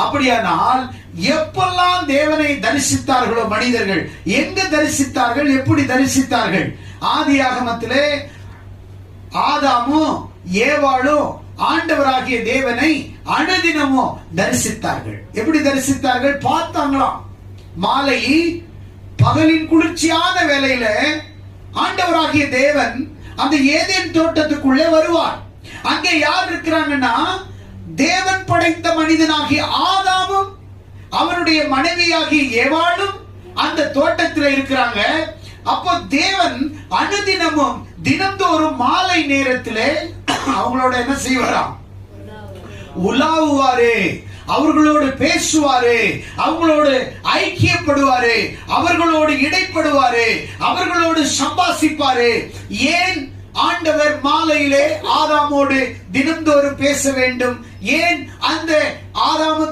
அப்படியானால் எப்பெல்லாம் தேவனை தரிசித்தார்களோ மனிதர்கள், எங்க தரிசித்தார்கள், எப்படி தரிசித்தார்கள்? ஆதியாகமத்திலே ஆதாமும் ஏவாளும் ஆண்டவராகிய தேவனை அனுதினமும் தரிசித்தார்கள். எப்படி தரிசித்தார்கள்? பார்த்தாங்களாம். மாலை பகலின் குளிர்ச்சியான வேளையில ஆண்டவராகிய தேவன் அந்த ஏதேன் தோட்டத்துக்குள்ளே வருவார். அங்கே யார் இருக்கிறாங்கன்னா, தேவன் படைத்த மனிதனாகிய ஆதாமும் அவருடைய மனைவியாகிய ஏவாளும் அந்த தோட்டத்தில் இருக்கிறாங்க. அப்போ தேவன் அனுதினமும் தினந்தோறும் மாலை நேரத்திலே அவங்களோட என்ன செய்வாராம்? உலாவுவாரு, அவர்களோடு பேசுவாரு, அவங்களோடு ஐக்கியப்படுவாரு, அவர்களோடு இடைப்படுவாரு, அவர்களோடு சம்பாசிப்பாரு. ஏன் ஆண்டவர் மாலையிலே ஆதாமோடு தினந்தோறும் பேச வேண்டும்? ஏன் அந்த ஆதாமு